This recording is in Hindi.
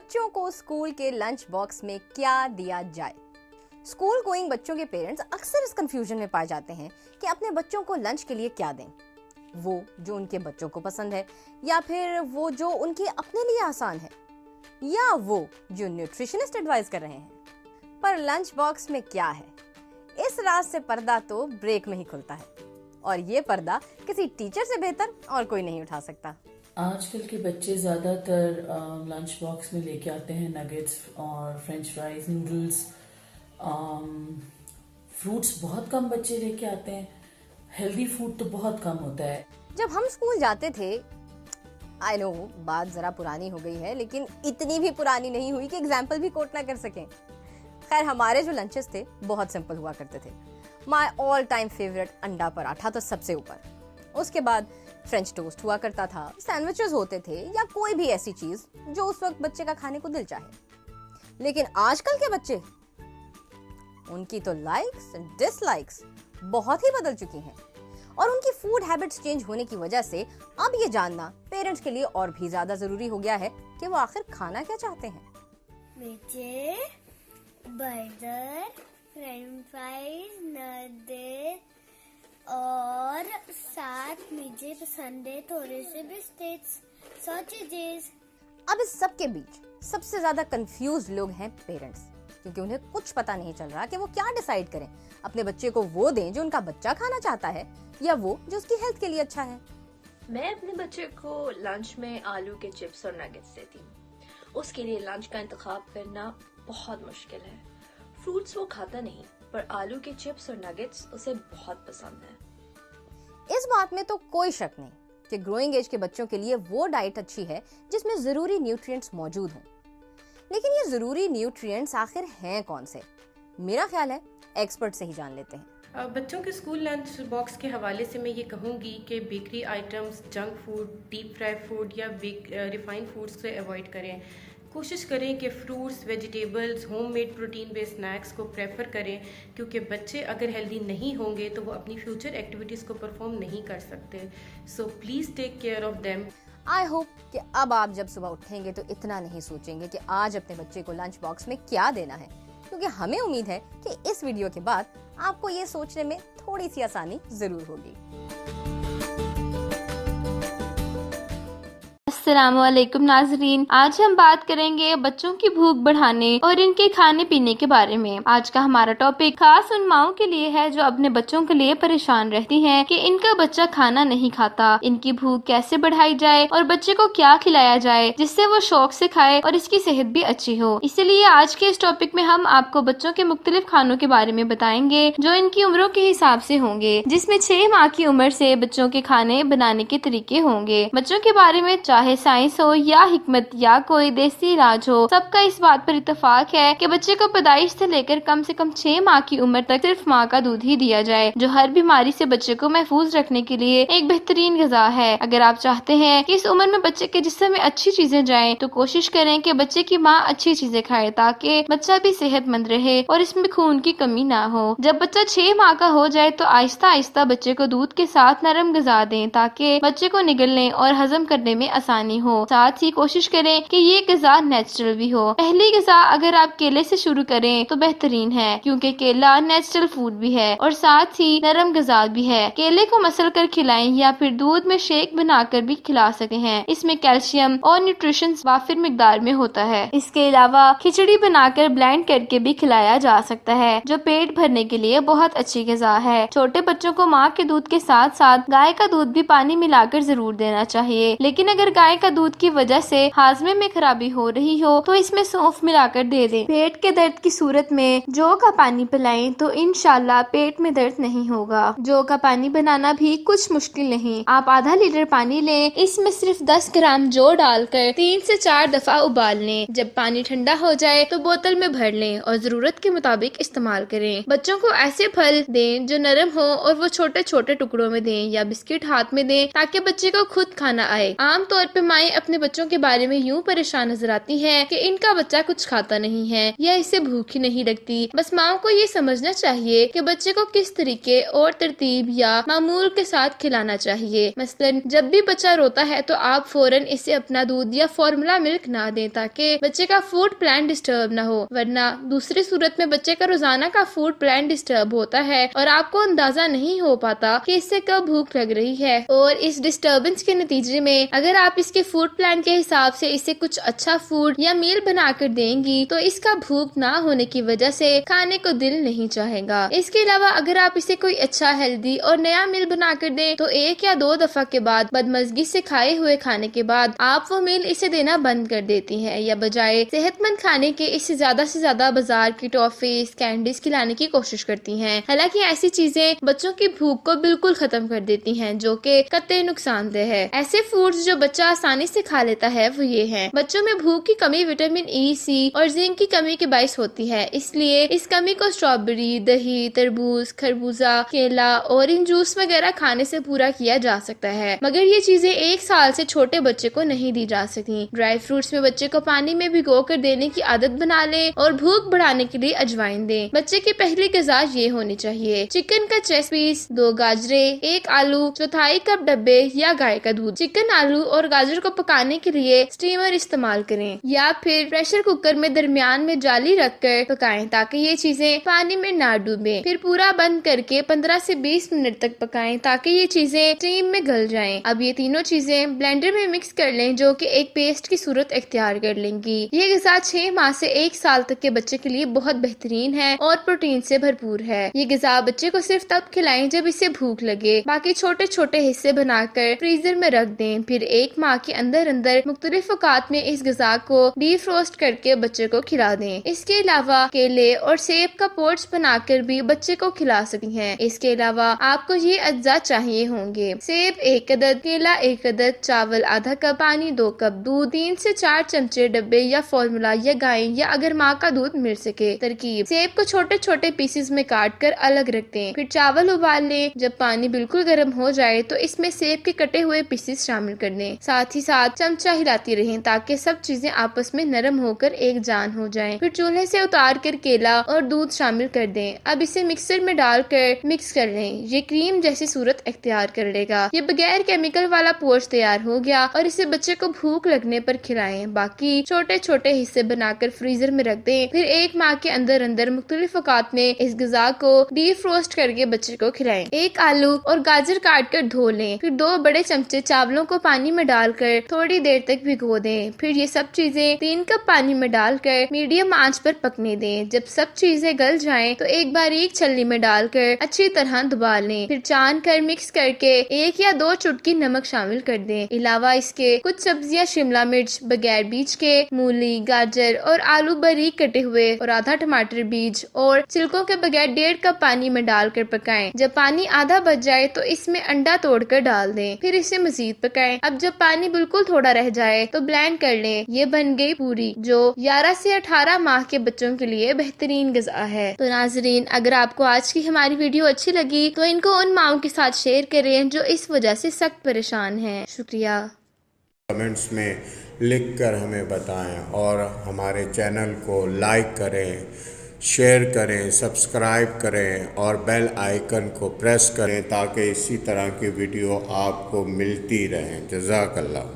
बच्चों को स्कूल के लंच बॉक्स में क्या दिया जाए। स्कूल गोइंग बच्चों के पेरेंट्स अक्सर इस कंफ्यूजन में पाए जाते हैं कि अपने बच्चों को लंच के लिए क्या दें, वो जो उनके बच्चों को पसंद है या फिर वो जो उनके अपने लिए आसान है या वो जो न्यूट्रिशनिस्ट एडवाइस कर रहे हैं। पर लंच बॉक्स में क्या है, इस राज से पर्दा तो ब्रेक में ही खुलता है और ये पर्दा किसी टीचर से बेहतर और कोई नहीं उठा सकता। आजकल के बच्चे ज़्यादातर लंच बॉक्स में लेके आते हैं नगेट्स और फ्रेंच फ्राइज, नूडल्स, फ्रूट्स बहुत कम बच्चे लेके आते हैं। हेल्दी फूड तो बहुत कम होता है। जब हम स्कूल जाते थे, आई नो बात जरा पुरानी हो गई है, लेकिन इतनी भी पुरानी नहीं हुई कि एग्जाम्पल भी कोट ना कर सकें। खैर, हमारे जो लंचेस थे बहुत सिंपल हुआ करते थे। माय ऑल टाइम फेवरेट अंडा पराठा तो सबसे ऊपर, उसके बाद फ्रेंच टोस्ट हुआ करता था, सैंडविचेस होते थे या कोई भी ऐसी चीज जो उस वक्त बच्चे का खाने को दिल चाहे। लेकिन आजकल के बच्चे, उनकी तो लाइक्स एंड डिसलाइक्स बहुत ही बदल चुकी हैं और उनकी फूड हैबिट्स चेंज होने की वजह से अब ये जानना पेरेंट्स के लिए और भी ज्यादा जरूरी हो गया है कि वो आखिर खाना क्या चाहते हैं। मुझे बर्गर, फ्रेंच फ्राइज, नूडल्स और साथ मुझे पसंद है थोड़े से बिस्किट्स, सॉसेजेस। अब इस सब के बीच सबसे ज्यादा कंफ्यूज लोग हैं पेरेंट्स, क्योंकि उन्हें कुछ पता नहीं चल रहा कि वो क्या डिसाइड करें। अपने बच्चे को वो दें जो उनका बच्चा खाना चाहता है या वो जो उसकी हेल्थ के लिए अच्छा है। मैं अपने बच्चे को लंच में आलू के चिप्स और नगेट्स देती हूँ। उसके लिए लंच का इंतखाब करना बहुत मुश्किल है। फ्रूट्स वो खाता नहीं, पर आलू के चिप्स और नगेट्स उसे बहुत पसंद है। इस बात में तो कोई शक नहीं कि ग्रोइंग एज के बच्चों के लिए वो डाइट अच्छी है जिसमें जरूरी न्यूट्रिएंट्स मौजूद हों। लेकिन ये जरूरी न्यूट्रिएंट्स आखिर हैं कौन से? मेरा ख्याल है एक्सपर्ट से ही जान लेते हैं। बच्चों के स्कूल लंच बॉक्स के हवाले से मैं ये कहूँगी कि bakery items, junk food, deep fry food या रिफाइंड फूड्स से अवॉइड करें। कोशिश करें कि fruits, vegetables, homemade protein based snacks को प्रेफर करें, क्योंकि बच्चे अगर हेल्दी नहीं होंगे तो वो अपनी फ्यूचर एक्टिविटीज़ को परफॉर्म नहीं कर सकते। So please take care of them. I hope कि अब आप जब सुबह उठेंगे तो इतना नहीं सोचेंगे कि आज अपने बच्चे को लंच बॉक्स में क्या देना है, क्योंकि हमें उम्मीद है कि इस वीडियो के बाद आपको ये सोचने में थोड़ी सी आसानी जरूर होगी। अस्सलामुअलैकुम नाजरीन, आज हम बात करेंगे बच्चों की भूख बढ़ाने और इनके खाने पीने के बारे में। आज का हमारा टॉपिक खास उन माओं के लिए है जो अपने बच्चों के लिए परेशान रहती हैं कि इनका बच्चा खाना नहीं खाता। इनकी भूख कैसे बढ़ाई जाए और बच्चे को क्या खिलाया जाए जिससे वो शौक से खाए और इसकी सेहत भी अच्छी हो। इसीलिए आज के इस टॉपिक में हम आपको बच्चों के मुख्तलिफ खानों के बारे में बताएंगे जो इनकी उम्रों के हिसाब से होंगे, जिसमें 6 माह की उम्र से बच्चों के खाने बनाने के तरीके होंगे। बच्चों के बारे में चाहे साइंस हो या हिकमत या कोई देसी इलाज हो, सबका इस बात पर इत्तेफाक है कि बच्चे को पैदाइश से लेकर कम से कम 6 माह की उम्र तक सिर्फ माँ का दूध ही दिया जाए, जो हर बीमारी से बच्चे को महफूज रखने के लिए एक बेहतरीन ग़िज़ा है। अगर आप चाहते हैं कि इस उम्र में बच्चे के जिस्म में अच्छी चीजें जाएं, तो कोशिश करें कि बच्चे की माँ अच्छी चीजें खाए ताकि बच्चा भी सेहतमंद रहे और इसमें खून की कमी ना हो। जब बच्चा 6 माह का हो जाए तो आहिस्ता आहिस्ता बच्चे को दूध के साथ नरम ग़िज़ा दें ताकि बच्चे को निगलने और हजम करने में आसानी हो। साथ ही कोशिश करें कि ये ग़िज़ा नेचुरल भी हो। पहली ग़िज़ा अगर आप केले से शुरू करें तो बेहतरीन है, क्योंकि केला नेचुरल फूड भी है और साथ ही नरम ग़िज़ा भी है। केले को मसल कर खिलाएं या फिर दूध में शेक बनाकर भी खिला सकते हैं। इसमें कैल्शियम और न्यूट्रिशन वाफिर मिकदार में होता है। इसके अलावा खिचड़ी बनाकर ब्लेंड करके भी खिलाया जा सकता है, जो पेट भरने के लिए बहुत अच्छी ग़िज़ा है। छोटे बच्चों को माँ के दूध के साथ साथ गाय का दूध भी पानी मिलाकर जरूर देना चाहिए, लेकिन अगर गाय का दूध की वजह से हाजमे में खराबी हो रही हो तो इसमें सौंफ मिलाकर दे दें। पेट के दर्द की सूरत में जौ का पानी पिलाएं तो इंशाल्लाह पेट में दर्द नहीं होगा। जौ का पानी बनाना भी कुछ मुश्किल नहीं। आप आधा लीटर पानी लें, इसमें सिर्फ 10 ग्राम जौ डालकर 3 से 4 दफा उबाल लें। जब पानी ठंडा हो जाए तो बोतल में भर लें और जरूरत के मुताबिक इस्तेमाल करें। बच्चों को ऐसे फल दें जो नरम हो और वो छोटे छोटे टुकड़ों में दें या बिस्किट हाथ में दें ताकि बच्चे को खुद खाना आए। आम तौर पे माएँ अपने बच्चों के बारे में यूं परेशान नजर आती हैं कि इनका बच्चा कुछ खाता नहीं है या इसे भूख ही नहीं लगती। बस माओ को ये समझना चाहिए कि बच्चे को किस तरीके और तरतीब या मामूल के साथ खिलाना चाहिए। मसलन जब भी बच्चा रोता है तो आप फौरन इसे अपना दूध या फॉर्मूला मिल्क ना दें ताकि बच्चे का फूड प्लान डिस्टर्ब ना हो, वरना दूसरी सूरत में बच्चे का रोजाना का फूड प्लान डिस्टर्ब होता है और आपको अंदाजा नहीं हो पाता कि इससे कब भूख लग रही है। और इस डिस्टर्बेंस के नतीजे में अगर आप इसके फूड प्लान के हिसाब से इसे कुछ अच्छा फूड या मील बनाकर देंगी तो इसका भूख ना होने की वजह से खाने को दिल नहीं चाहेगा। इसके अलावा अगर आप इसे कोई अच्छा हेल्दी और नया मील बनाकर दें तो 1 या 2 दफा के बाद बदमजगी से खाए हुए खाने के बाद आप वो मील इसे देना बंद कर देती हैं या बजाय सेहतमंद खाने के इसे ज्यादा से ज्यादा बाजार की टॉफीज कैंडीज खिलाने की कोशिश करती हैं। हालांकि ऐसी चीजें बच्चों की भूख को बिल्कुल खत्म कर देती हैं जो कि कतई नुकसानदेह है। ऐसे फूड्स जो बच्चा आसानी से खा लेता है वो ये हैं। बच्चों में भूख की कमी विटामिन ई, सी और जिंक की कमी के बाइस होती है, इसलिए इस कमी को स्ट्रॉबेरी, दही, तरबूज, खरबूजा, केला, ऑरेंज जूस वगैरह खाने से पूरा किया जा सकता है। मगर ये चीजें 1 साल से छोटे बच्चे को नहीं दी जा सकती। ड्राई फ्रूट्स में बच्चे को पानी में भिगो कर देने की आदत बना ले और भूख बढ़ाने के लिए अजवाइन दें। बच्चे की पहली ग़िज़ा ये होनी चाहिए: चिकन का चेस्ट पीस, 2 गाजरें, 1 आलू, 1/4 कप डब्बे या गाय का दूध। चिकन, आलू और गाजर को पकाने के लिए स्टीमर इस्तेमाल करें या फिर प्रेशर कुकर में दरमियान में जाली रखकर पकाएं ताकि ये चीजें पानी में ना डूबे। फिर पूरा बंद करके 15 से 20 मिनट तक पकाएं ताकि ये चीजें स्टीम में गल जाएं। अब ये तीनों चीजें ब्लेंडर में मिक्स कर लें जो कि एक पेस्ट की सूरत इख्तियार कर लेंगी। ये ग़िज़ा 6 माह से 1 साल तक के बच्चे के लिए बहुत बेहतरीन है और प्रोटीन से भरपूर है। ये ग़िज़ा बच्चे को सिर्फ तब खिलाएं जब इसे भूख लगे। बाकी छोटे छोटे हिस्से बनाकर फ्रीजर में रख दें। फिर 1 माह के अंदर अंदर मुख्तलिफ औकात में इस ग़िज़ा को डीप फ्रोस्ट करके बच्चे को खिला दें। इसके अलावा केले और सेब का पोट्स बनाकर भी बच्चे को खिला सकती हैं। इसके अलावा आपको ये अज्जा चाहिए होंगे: सेब 1 अदद, केला 1 अदद, चावल आधा कप, पानी 2 कप, दूध 3 से 4 चमचे डब्बे या फॉर्मूला या गाय या अगर माँ का दूध मिल सके। तरकीब: सेब को छोटे छोटे पीसेस में काट कर अलग रख दें। फिर चावल उबाल लें। जब पानी बिल्कुल गर्म हो जाए तो इसमें सेब के कटे हुए पीसेस शामिल कर दें। साथ ही साथ चमचा हिलाती रहें ताकि सब चीजें आपस में नरम होकर एक जान हो जाएं। फिर चूल्हे से उतार कर केला और दूध शामिल कर दें। अब इसे मिक्सर में डालकर मिक्स कर लें। ये क्रीम जैसी सूरत इख्तियार कर लेगा। ये बगैर केमिकल वाला पोस्ट तैयार हो गया और इसे बच्चे को भूख लगने पर खिलाएं। बाकी छोटे छोटे हिस्से बनाकर फ्रीजर में रख दें। फिर 1 माह के अंदर अंदर मुख्तलिफ औकात में इस ग़िज़ा को डीप फ्रोस्ट करके बच्चे को खिलाएं। 1 आलू और गाजर काट कर धो लें। फिर 2 बड़े चमचे चावलों को पानी में डालकर थोड़ी देर तक भिगो दें। फिर ये सब चीजें 3 कप पानी में डालकर मीडियम आंच पर पकने दें। जब सब चीजें गल जाएं तो एक बारीक छलनी में डालकर अच्छी तरह दबा लें। फिर छान कर मिक्स करके 1 या 2 चुटकी नमक शामिल कर दें। अलावा इसके कुछ सब्जियां शिमला मिर्च बगैर बीज के, मूली, गाजर और आलू बारीक कटे हुए और आधा टमाटर बीज और छिलकों के बगैर 1.5 कप पानी में डालकर पकाएं। जब पानी आधा बच जाए तो इसमें अंडा तोड़कर डाल दें। फिर इसे मजीद पकाएं। अब जब पानी बिल्कुल थोड़ा रह जाए तो ब्लेंड कर लें। ये बन गई पूरी जो 11 से 18 माह के बच्चों के लिए बेहतरीन ग़िज़ा है। तो नाज़रीन, अगर आपको आज की हमारी वीडियो अच्छी लगी तो इनको उन माओं के साथ शेयर करें जो इस वजह से सख्त परेशान हैं। शुक्रिया। कमेंट्स में लिख कर हमें बताएं और हमारे चैनल को लाइक करें, शेयर करें, सब्सक्राइब करें और बेल आइकन को प्रेस करें ताकि इसी तरह की वीडियो आपको मिलती रहें। जज़ाकल्लाह।